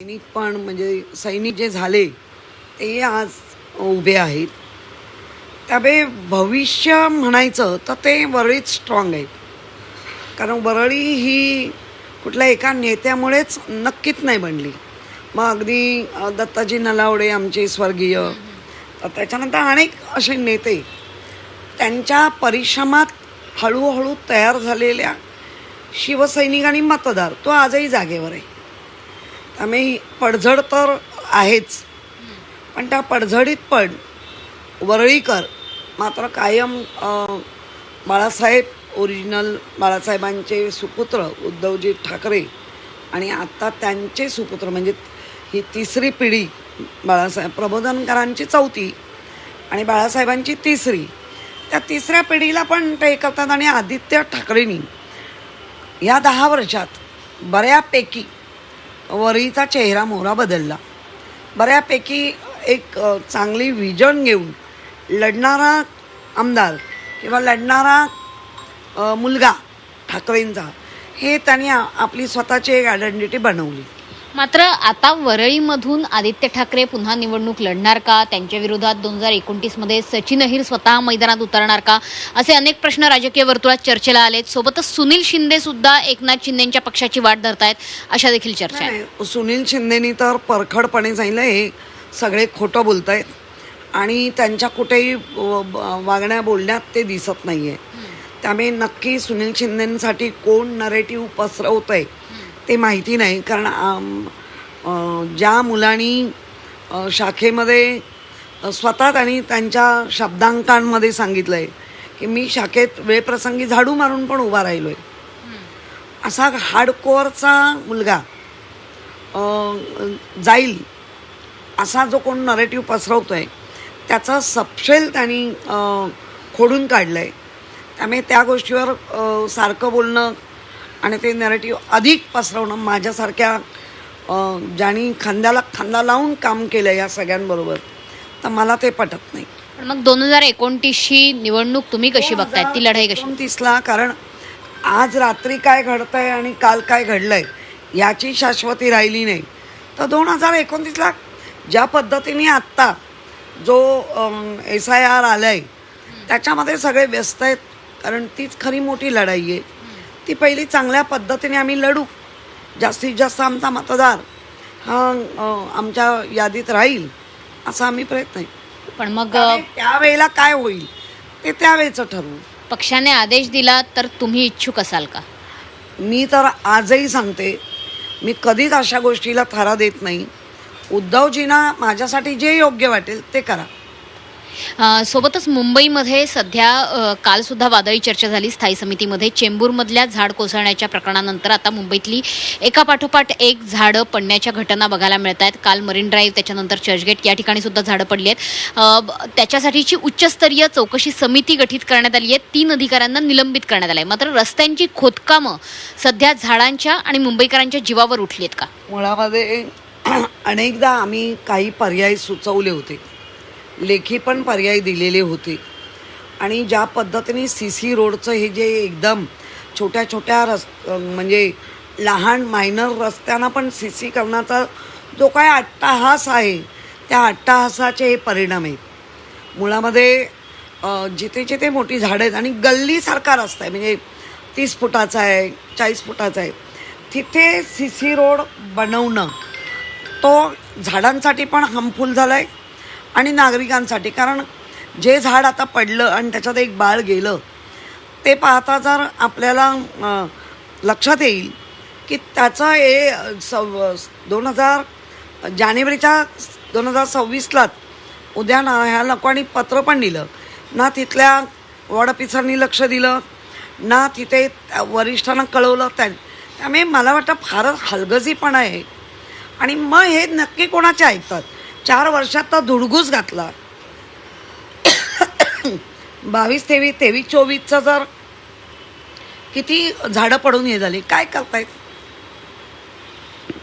सैनिक पण म्हणजे सैनिक जे झाले ते आज उभे आहेत. त्यामुळे भविष्य म्हणायचं तर ते वरळीच स्ट्रॉंग आहेत. कारण वरळी ही कुठल्या एका नेत्यामुळेच नक्कीच नाही बनली. मग अगदी दत्ताजी नलावडे आमचे स्वर्गीय, त्याच्यानंतर अनेक असे नेते त्यांच्या परिश्रमात हळूहळू तयार झालेल्या शिवसैनिक आणि मतदार तो आजही जागेवर आहे. त्यामुळे पडझड तर आहेच, पण त्या पडझडीत पण वरळीकर मात्र कायम बाळासाहेब ओरिजिनल बाळासाहेबांचे सुपुत्र उद्धवजी ठाकरे आणि आत्ता त्यांचे सुपुत्र म्हणजे ही तिसरी पिढी बाळासाहेब प्रबोधनकरांची चौथी आणि बाळासाहेबांची तिसरी, त्या तिसऱ्या पिढीला पण ते करतात. आणि आदित्य ठाकरेंनी या 10 वर्षात बऱ्यापैकी वरळीचा चेहरा मोहरा बदलला. बऱ्यापैकी एक चांगली विजन घेऊन लढणारा आमदार किंवा लढणारा मुलगा ठाकरेंचा हे त्यांनी आपली स्वतःची एक आयडेंटिटी बनवली. मात्र आता वरळीमधून आदित्य ठाकरे पुन्हा निवडणूक लढणार का? त्यांच्या विरोधात 2029मध्ये सचिन अहिर स्वतः मैदानात उतरणार का? असे अनेक प्रश्न राजकीय वर्तुळात चर्चेला आलेत. सोबतच सुनील शिंदे सुद्धा एकनाथ शिंदेंच्या पक्षाची वाट धरतायत, अशा देखील चर्चा आहे. सुनील शिंदेनी तर परखडपणे सांगितलं हे सगळे खोटं बोलतायत आणि त्यांच्या कुठेही वागण्या बोलण्यात ते दिसत नाहीये. त्यामुळे नक्की सुनील शिंदेसाठी कोण नरेटिव्ह पसरवत आहे ते माहिती नाही. कारण ज्या मुलांनी शाखेमध्ये स्वतः त्यांनी त्यांच्या शब्दांकांमध्ये सांगितलं आहे की मी शाखेत वेळप्रसंगी झाडू मारून पण उभा राहिलो आहे, असा हार्डकोअरचा मुलगा जाईल असा जो कोण नरेटिव्ह पसरवतो आहे त्याचा सपशेल त्यांनी खोडून काढलं आहे. त्यामुळे त्या गोष्टीवर सारखं बोलणं आणि ते नरेटिव्ह अधिक पसरवणं माझ्यासारख्या ज्यांनी खांद्याला खांदा लावून काम केलं या सगळ्यांबरोबर, तर मला ते पटत नाही. पण मग 2029ची निवडणूक तुम्ही कशी बघताय? ती लढाई कशी? 2029ला कारण आज रात्री काय घडतंय आणि काल काय घडलंय याची शाश्वती राहिली नाही. तर 2029ला ज्या पद्धतीने आत्ता जो SIR आलाय त्याच्यामध्ये सगळे व्यस्त आहेत. कारण तीच खरी मोठी लढाई आहे. ती पहिली चांगल्या पद्धतीने आम्ही लढू, जास्तीत जास्त आमचा मतदार हा आमच्या यादीत राहील असा आम्ही प्रयत्न आहे. पण मग त्यावेळेला काय होईल ते त्यावेळेचं ठरवू. पक्षाने आदेश दिला तर तुम्ही इच्छुक असाल का? मी तर आजही सांगते, मी कधीच अशा गोष्टीला थारा देत नाही. उद्धवजींना माझ्यासाठी जे योग्य वाटेल ते करा. सोबतच मुंबईमध्ये सध्या कालसुद्धा वादळी चर्चा झाली स्थायी समितीमध्ये. चेंबूरमधल्या झाड कोसळण्याच्या प्रकरणानंतर आता मुंबईतली एकापाठोपाठ एक झाडं पडण्याच्या घटना बघायला मिळत आहेत. काल मरीन ड्राईव्ह, त्याच्यानंतर चर्चगेट या ठिकाणी सुद्धा झाडं पडली आहेत. त्याच्यासाठीची उच्चस्तरीय चौकशी समिती गठीत करण्यात आली आहे. 3 अधिकाऱ्यांना निलंबित करण्यात आलं आहे. मात्र रस्त्यांची खोदकामं सध्या झाडांच्या आणि मुंबईकरांच्या जीवावर उठली आहेत का? मुळामध्ये अनेकदा आम्ही काही पर्याय सुचवले होते, लेखी पण पर्याय दिलेले होते. आणि ज्या पद्धतीने CC रोडचं हे जे एकदम छोट्या छोट्या म्हणजे लहान मायनर रस्त्यांना पण CC करण्याचा जो काय अट्टाहास आहे त्या अट्टाहासाचे हे परिणाम आहेत. मुळामध्ये जिथे जिथे मोठी झाडं आहेत आणि गल्लीसारखा रस्ता आहे म्हणजे 30 फुटाचा आहे 40 फुटाचा आहे, तिथे CC रोड बनवणं तो झाडांसाठी पण हार्मफुल झाला आहे आणि नागरिकांसाठी. कारण जे झाड आता पडलं आणि त्याच्यात एक बाळ गेलं ते पाहता जर आपल्याला लक्षात येईल की त्याचं जानेवारीच्या 2026लाच उद्या ह्या लोकांनी पत्र पण दिलं ना, तिथल्या वॉर्ड ऑफिसरनी लक्ष दिलं ना, तिथे वरिष्ठांना कळवलं. त्यामुळे मला वाटतं फारच हलगर्जीपणा आहे. आणि मग हे नक्की कोणाचे ऐकतात? 4 वर्षात तर धुडगूस घातला. 22-23-24चं जर किती झाडं पडून हे झाली, काय करतायत?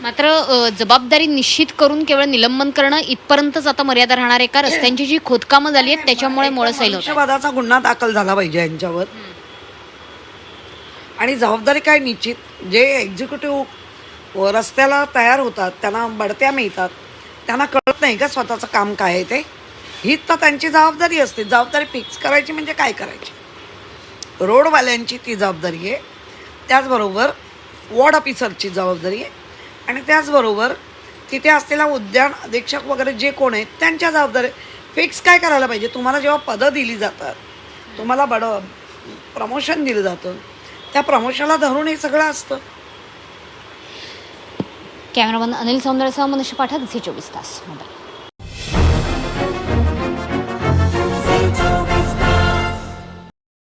मात्र जबाबदारी निश्चित करून केवळ निलंबन करणं इथपर्यंतच आता मर्यादा राहणार आहे का? रस्त्यांची जी खोदकामं झाली आहेत त्याच्यामुळे मोळसैल होत आहे. मनुष्यवधाचा गुन्हा दाखल झाला पाहिजे यांच्यावर. आणि जबाबदारी काय निश्चित जे एक्झिक्युटिव्ह रस्त्याला तयार होतात, त्यांना बढत्या मिळतात, त्यांना कळत नाही का स्वतःचं काम काय आहे ते. हीच तर त्यांची जबाबदारी असते. जबाबदारी फिक्स करायची म्हणजे काय करायची, रोडवाल्यांची ती जबाबदारी आहे. त्याचबरोबर वॉर्ड ऑफिसरची जबाबदारी आहे आणि त्याचबरोबर तिथे असलेला उद्यान अधीक्षक वगैरे जे कोण आहेत त्यांच्या जबाबदारी. फिक्स काय करायला पाहिजे, तुम्हाला जेव्हा पदं दिली जातात, तुम्हाला प्रमोशन दिलं जातं, त्या प्रमोशनला धरून हे सगळं असतं. कॅमेरामन अनिल सौंदर्यासह मनुष्य पाठक, झी 24 तास मुंबई.